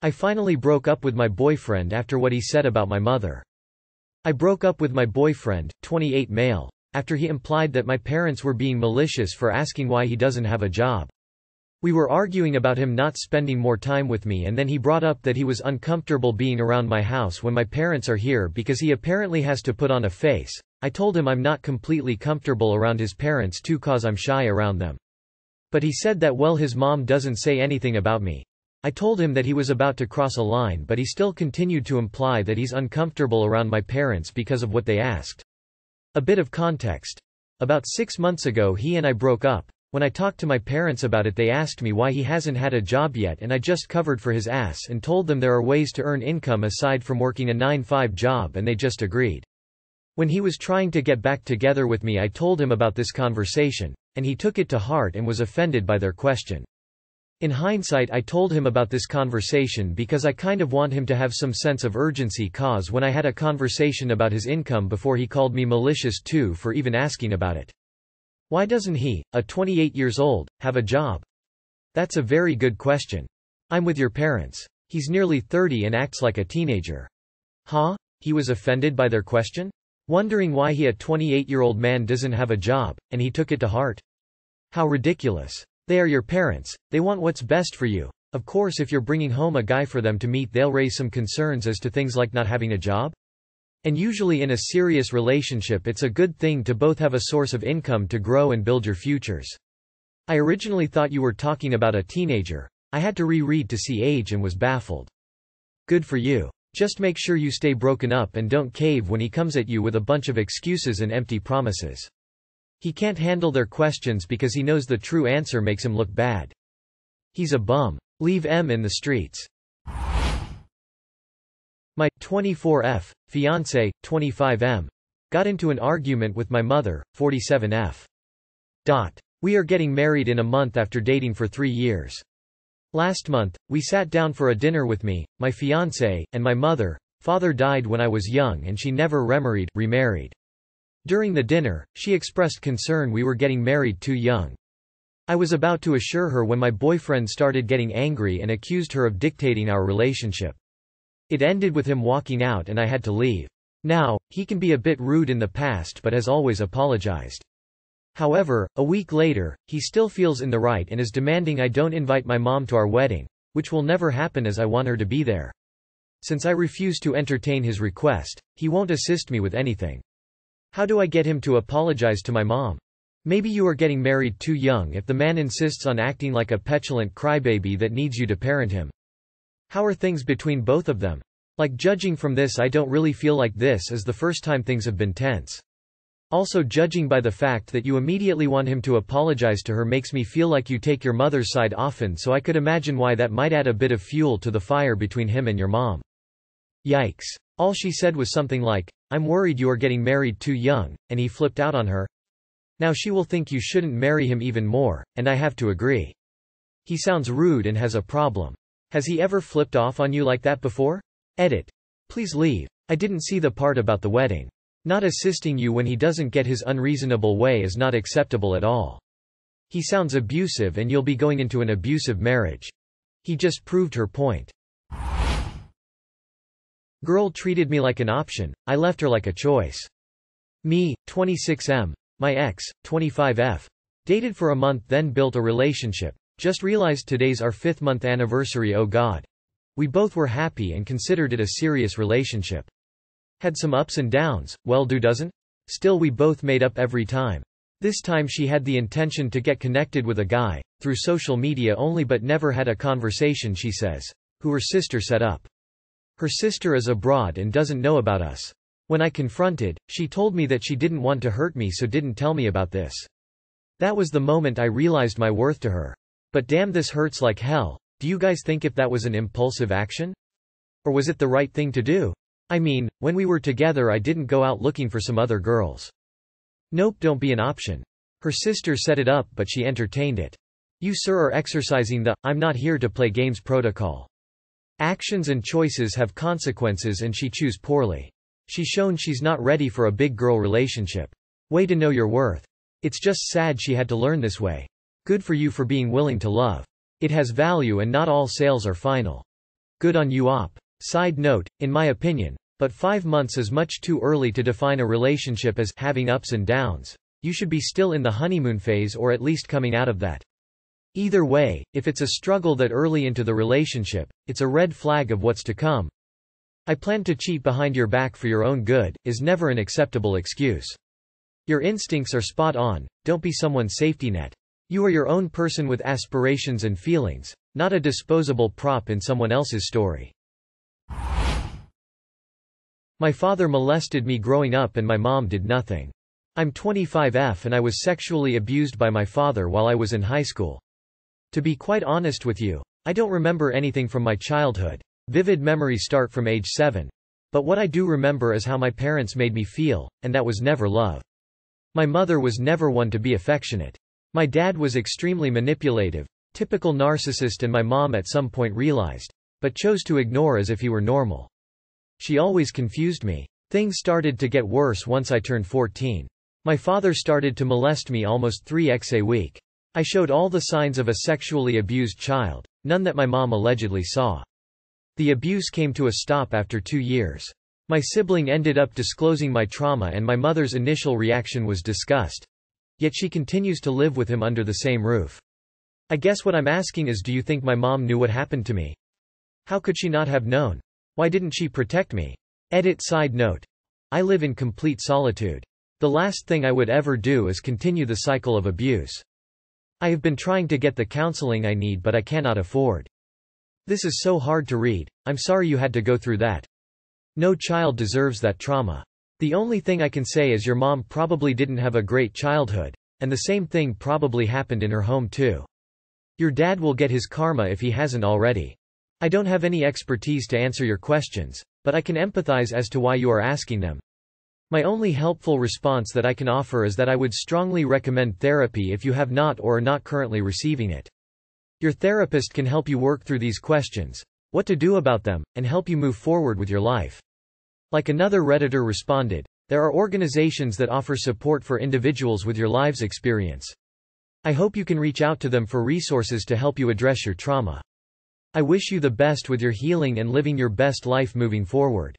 I finally broke up with my boyfriend after what he said about my mother. I broke up with my boyfriend, 28 male, after he implied that my parents were being malicious for asking why he doesn't have a job. We were arguing about him not spending more time with me, and then he brought up that he was uncomfortable being around my house when my parents are here because he apparently has to put on a face. I told him I'm not completely comfortable around his parents too cause I'm shy around them. But he said that well his mom doesn't say anything about me. I told him that he was about to cross a line, but he still continued to imply that he's uncomfortable around my parents because of what they asked. A bit of context. About 6 months ago he and I broke up. When I talked to my parents about it they asked me why he hasn't had a job yet, and I just covered for his ass and told them there are ways to earn income aside from working a 9-5 job, and they just agreed. When he was trying to get back together with me I told him about this conversation, and he took it to heart and was offended by their question. In hindsight I told him about this conversation because I kind of want him to have some sense of urgency cause when I had a conversation about his income before he called me malicious too for even asking about it. Why doesn't he, a 28 years old, have a job? That's a very good question. I'm with your parents. He's nearly 30 and acts like a teenager. Huh? He was offended by their question? Wondering why he, a 28-year-old man, doesn't have a job, and he took it to heart? How ridiculous. They are your parents, they want what's best for you. Of course if you're bringing home a guy for them to meet they'll raise some concerns as to things like not having a job. And usually in a serious relationship it's a good thing to both have a source of income to grow and build your futures. I originally thought you were talking about a teenager. I had to reread to see age and was baffled. Good for you. Just make sure you stay broken up and don't cave when he comes at you with a bunch of excuses and empty promises. He can't handle their questions because he knows the true answer makes him look bad. He's a bum. Leave him in the streets. My 24F fiance, 25M, got into an argument with my mother, 47F. We are getting married in a month after dating for 3 years. Last month, we sat down for a dinner with me, my fiance, and my mother. Father died when I was young and she never remarried. During the dinner, she expressed concern we were getting married too young. I was about to assure her when my boyfriend started getting angry and accused her of dictating our relationship. It ended with him walking out and I had to leave. Now, he can be a bit rude in the past but has always apologized. However, a week later, he still feels in the right and is demanding I don't invite my mom to our wedding, which will never happen as I want her to be there. Since I refuse to entertain his request, he won't assist me with anything. How do I get him to apologize to my mom? Maybe you are getting married too young if the man insists on acting like a petulant crybaby that needs you to parent him. How are things between both of them? Like, judging from this I don't really feel like this is the first time things have been tense. Also, judging by the fact that you immediately want him to apologize to her makes me feel like you take your mother's side often, so I could imagine why that might add a bit of fuel to the fire between him and your mom. Yikes. All she said was something like, "I'm worried you are getting married too young," and he flipped out on her. Now she will think you shouldn't marry him even more, and I have to agree. He sounds rude and has a problem. Has he ever flipped off on you like that before? Edit. Please leave. I didn't see the part about the wedding. Not assisting you when he doesn't get his unreasonable way is not acceptable at all. He sounds abusive and you'll be going into an abusive marriage. He just proved her point. Girl treated me like an option, I left her like a choice. Me, 26M. My ex, 25F. Dated for a month then built a relationship. Just realized today's our 5th month anniversary, oh god. We both were happy and considered it a serious relationship. Had some ups and downs, well doesn't? Still we both made up every time. This time she had the intention to get connected with a guy, through social media only, but never had a conversation, she says, who her sister set up. Her sister is abroad and doesn't know about us. When I confronted, she told me that she didn't want to hurt me so didn't tell me about this. That was the moment I realized my worth to her. But damn, this hurts like hell. Do you guys think if that was an impulsive action? Or was it the right thing to do? I mean, when we were together I didn't go out looking for some other girls. Nope, don't be an option. Her sister set it up but she entertained it. You sir are exercising the "I'm not here to play games" protocol. Actions and choices have consequences and she chose poorly. She's shown she's not ready for a big girl relationship. Way to know your worth. It's just sad she had to learn this way. Good for you for being willing to love. It has value and not all sales are final. Good on you op. Side note, in my opinion, but 5 months is much too early to define a relationship as having ups and downs. You should be still in the honeymoon phase or at least coming out of that. Either way, if it's a struggle that early into the relationship, it's a red flag of what's to come. I plan to cheat behind your back for your own good, is never an acceptable excuse. Your instincts are spot on, don't be someone's safety net. You are your own person with aspirations and feelings, not a disposable prop in someone else's story. My father molested me growing up and my mom did nothing. I'm 25F and I was sexually abused by my father while I was in high school. To be quite honest with you, I don't remember anything from my childhood. Vivid memories start from age 7. But what I do remember is how my parents made me feel, and that was never love. My mother was never one to be affectionate. My dad was extremely manipulative, typical narcissist, and my mom at some point realized, but chose to ignore as if he were normal. She always confused me. Things started to get worse once I turned 14. My father started to molest me almost 3x a week. I showed all the signs of a sexually abused child, none that my mom allegedly saw. The abuse came to a stop after 2 years. My sibling ended up disclosing my trauma and my mother's initial reaction was disgust. Yet she continues to live with him under the same roof. I guess what I'm asking is, do you think my mom knew what happened to me? How could she not have known? Why didn't she protect me? Edit side note. I live in complete solitude. The last thing I would ever do is continue the cycle of abuse. I have been trying to get the counseling I need but I cannot afford. This is so hard to read. I'm sorry you had to go through that. No child deserves that trauma. The only thing I can say is your mom probably didn't have a great childhood, and the same thing probably happened in her home too. Your dad will get his karma if he hasn't already. I don't have any expertise to answer your questions, but I can empathize as to why you are asking them. My only helpful response that I can offer is that I would strongly recommend therapy if you have not or are not currently receiving it. Your therapist can help you work through these questions, what to do about them, and help you move forward with your life. Like another Redditor responded, there are organizations that offer support for individuals with your lives experience. I hope you can reach out to them for resources to help you address your trauma. I wish you the best with your healing and living your best life moving forward.